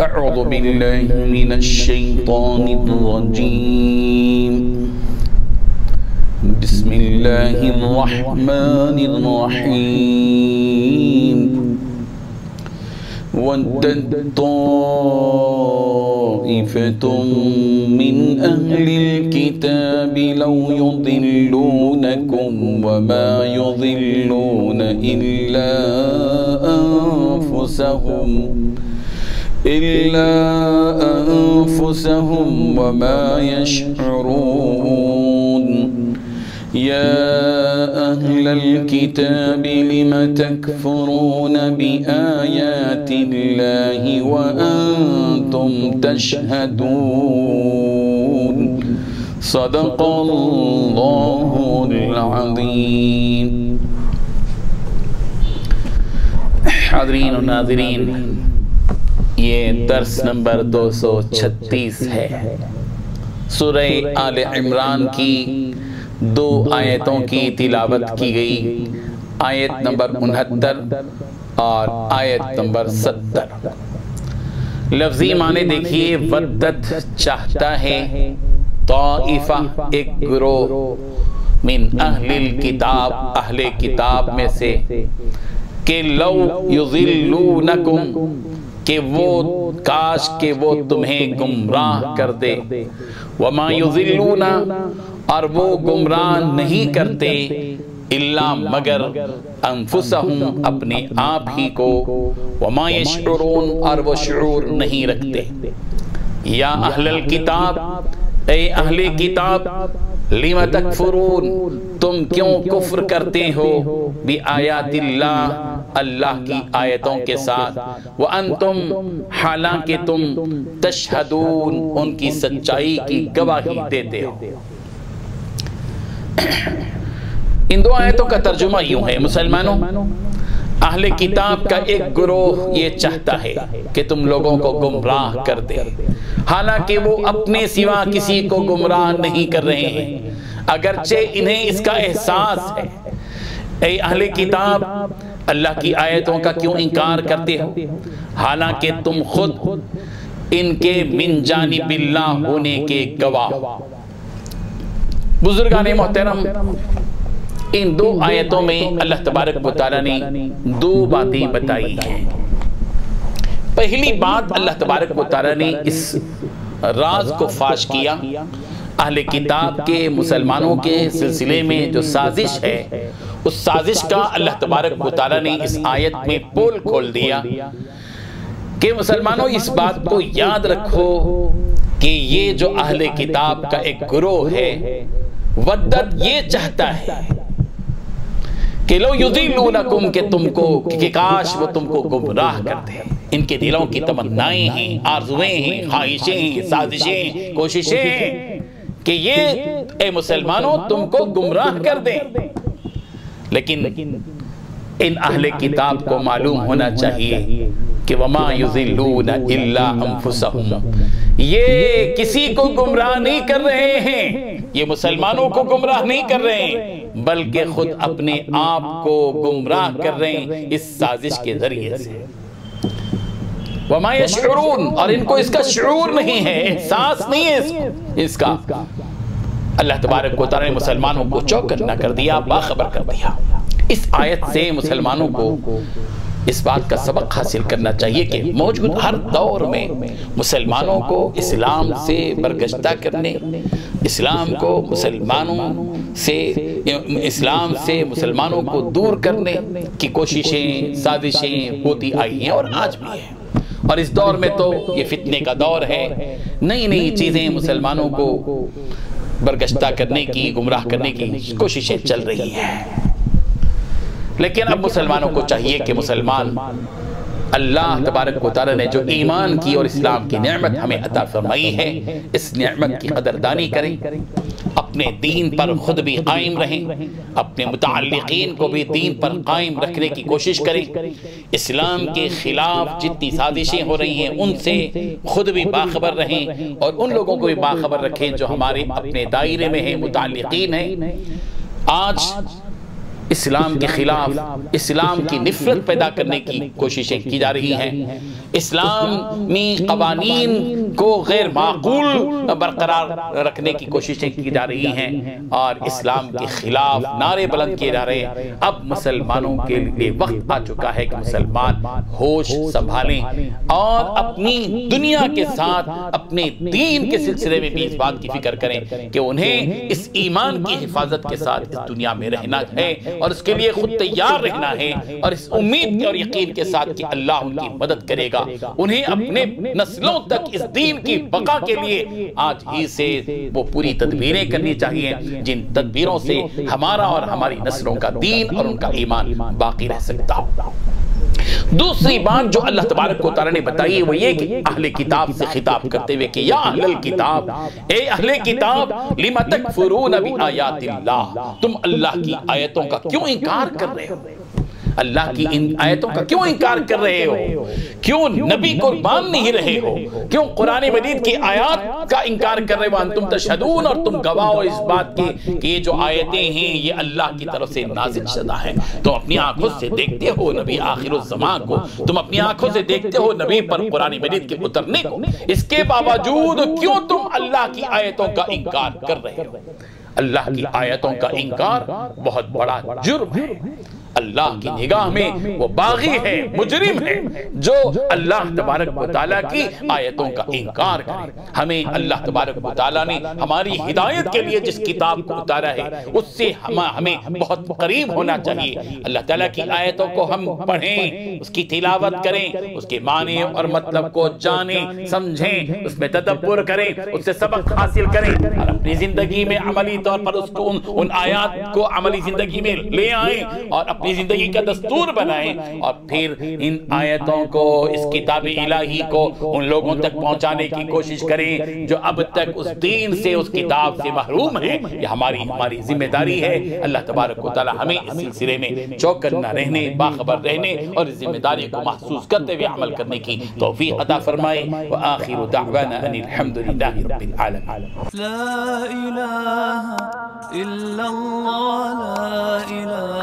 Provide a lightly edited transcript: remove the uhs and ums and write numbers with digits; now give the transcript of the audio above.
أعوذ بالله من الشيطان الرجيم بسم الله الرحمن الرحيم ودت طائفة من أهل الكتاب لو يضلونكم وما يضلون إلا أنفسهم وما يشعرون يا أهل الكتاب لم تكفرون بآيات الله وأنتم تشهدون صدق الله العظيم. حاضرین و ناظرین، یہ درس نمبر 236 ہے. سورہ آل عمران کی 2 آیتوں کی تلاوت کی گئی، آیت نمبر 69 اور آیت نمبر 70. لفظی معنی دیکھیے، ودت چاہتا ہے، طائفہ ایک گروہ، من اہل الکتاب اہل کتاب میں سے، کہ لو یضلونکم کہ وہ کاش کہ وہ تمہیں گمراہ کر دے، وما یضلون اور وہ گمراہ نہیں کرتے، الا مگر انفسہم اپنے آپ ہی کو، وما یشعرون اور وہ شعور نہیں رکھتے. یا اہل الکتاب، اے اہل کتاب، لم تکفرون تم کیوں کفر کرتے ہو، بآیات اللہ اللہ کی آیتوں کے ساتھ، وانتم حالانکہ تم تشہدون ان کی سچائی کی گواہی دیتے ہو. ان 2 آیتوں کا ترجمہ یوں ہے، مسلمانوں، اہل کتاب کا ایک گروہ یہ چاہتا ہے کہ تم لوگوں کو گمراہ کر دے، حالانکہ وہ اپنے سوا کسی کو گمراہ نہیں کر رہے ہیں، اگرچہ انہیں اس کا احساس ہے. اے اہل کتاب، اللہ کی آیتوں کا کیوں انکار کرتے ہو، حالانکہ تم خود ان کے من جانب اللہ ہونے کے گواہ. بزرگان محترم، ان 2 آیتوں میں اللہ تبارک و تعالیٰ نے 2 باتیں بتائی ہیں. پہلی بات، اللہ تبارک و تعالیٰ نے اس راز کو فاش کیا، اہل کتاب کے مسلمانوں کے سلسلے میں جو سازش ہے، اس سازش کا اللہ تبارک و تعالیٰ نے اس آیت میں پول کھول دیا کہ مسلمانوں اس بات کو یاد رکھو کہ یہ جو اہل کتاب کا ایک گروہ ہے، ودت یہ چاہتا ہے کہ لو یضلونکم کہ تم کو، کہ کاش وہ تم کو گمراہ کر دے. ان کے دلوں کی تمنائیں ہیں، آرزویں ہیں، خواہشیں ہیں، سازشیں، کوششیں ہیں کہ یہ اے مسلمانوں تم کو گمراہ کر دیں. لیکن ان اہل کتاب کو معلوم ہونا چاہیے کہ وما یضلون الا انفسہم، یہ کسی کو گمراہ نہیں کر رہے ہیں، یہ مسلمانوں کو گمراہ نہیں کر رہے ہیں، بلکہ خود اپنے آپ کو گمراہ کر رہے ہیں اس سازش کے ذریعے سے. وما یشعرون اور ان کو اس کا شعور نہیں ہے، احساس نہیں ہے اس کا. اللہ تبارک و تعالیٰ نے مسلمانوں کو چوکنا کر دیا، باخبر کر دیا. اس آیت سے مسلمانوں کو اس بات کا سبق حاصل کرنا چاہیے کہ موجود ہر دور میں مسلمانوں کو اسلام سے برگشتہ کرنے، اسلام سے مسلمانوں کو دور کرنے کی کوششیں، سازشیں ہوتی آئی ہیں اور آج بھی ہیں. اور اس دور میں تو یہ فتنے کا دور ہے، نئی نئی چیزیں مسلمانوں کو برگشتہ کرنے کی، گمراہ کرنے کی کوششیں چل رہی ہیں. لیکن اب مسلمانوں کو چاہیے کہ مسلمان اللہ تبارک و تعالیٰ نے جو ایمان کی اور اسلام کی نعمت ہمیں عطا فرمائی ہے، اس نعمت کی قدردانی کریں، اپنے دین پر خود بھی قائم رہیں، اپنے متعلقین کو بھی دین پر قائم رکھنے کی کوشش کریں. اسلام کے خلاف جتنی سازشیں ہو رہی ہیں ان سے خود بھی باخبر رہیں، اور ان لوگوں کو بھی باخبر رکھیں جو ہمارے اپنے دائرے میں ہیں، متعلقین ہیں. آج اسلام کے خلاف اسلام کی نفرت پیدا کرنے کی کوششیں کی جا رہی ہیں، اسلامی قوانین کو غیر معقول برقرار رکھنے کی کوششیں کی جا رہی ہیں، اور اسلام کے خلاف نعرے بلند کیے جا رہے ہیں۔ اب مسلمانوں کے لیے وقت آ چکا ہے کہ مسلمان ہوش سنبھالیں اور اپنی دنیا کے ساتھ اپنے دین کے سلسلے میں بھی اس بات کی فکر کریں کہ انہیں اس ایمان کی حفاظت کے ساتھ اس دنیا میں رہنا ہے، اور اس کے لیے خود تیار رہنا ہے، اور اس امید اور یقین کے ساتھ کہ اللہ ان کی مدد کرے گا۔ انہیں اپنے نسلوں تک اس دین کی بقا کے لیے آج ہی سے وہ پوری تدبیریں کرنی چاہیے جن تدبیروں سے ہمارا اور ہماری نسلوں کا دین اور ان کا ایمان باقی رہ سکتا ہو۔ دوسری بات جو اللہ تبارک و تعالیٰ نے بتائی ہے وہ یہ کہ اہل کتاب سے خطاب کرتے ہوئے کہ یا اہل الکتاب، اے اہل کتاب، لم تکفرون بآیات اللہ، تم اللہ کی آیتوں کا کیوں انکار کر رہے ہو؟ اللہ کی ان آیتوں کا کیوں انکار کر رہے ہو؟ کیوں نبی کو مان نہیں رہے ہو؟ کیوں قرآن مجید کی آیات کا انکار کر رہے ہو؟ انتم تشہدون، اور تم گواہ ہو اس بات کی کہ یہ جو آیتیں ہیں یہ اللہ کی طرف سے نازل شدہ ہیں۔ تم اپنی آنکھوں سے دیکھتے ہو نبی آخر الزمان کو، تم اپنی آنکھوں سے دیکھتے ہو نبی پر قرآن مجید کے اترنے کو، اس کے باوجود کیوں تم اللہ کی آیتوں کا انکار کر رہے ہو؟ اللہ کی آیتوں کا انکار بہت بڑا جرم ہے۔ اللہ کی نگاہ میں وہ باغی ہے، مجرم ہے جو اللہ تبارک و تعالیٰ کی آیتوں کا انکار کرے۔ ہمیں اللہ تبارک و تعالیٰ نے ہماری ہدایت کے لیے جس کتاب کو اتارا ہے اس سے ہمیں بہت قریب ہونا چاہیے۔ اللہ تعالیٰ کی آیتوں کو ہم پڑھیں، اس کی تلاوت کریں، اس کے معنی اور مطلب کو جانیں، سمجھیں، اس میں تدبر کریں، اس سے سبق حاصل کریں، اور اپنی زندگی میں عملی طور پر اس کو ان آیات کو عملی زندگی میں لے آئیں اور اپنی زندگی کا دستور بنائیں، اور پھر ان آیتوں کو، اس کتاب الہی کو ان لوگوں تک پہنچانے کی کوشش کریں جو اب تک اس دین سے، اس کتاب سے محروم ہیں۔ یہ ہماری ذمہ داری ہے۔ اللہ تبارک و تعالی ہمیں اس سلسلے میں چوکنا رہنے، باخبر رہنے اور اس ذمہ داری کو محسوس کرتے ہوئے عمل کرنے کی توفیق عطا فرمائے۔ وآخر دعوانا ان الحمدللہ رب العالمین۔ لا الہ الا اللہ، لا الہ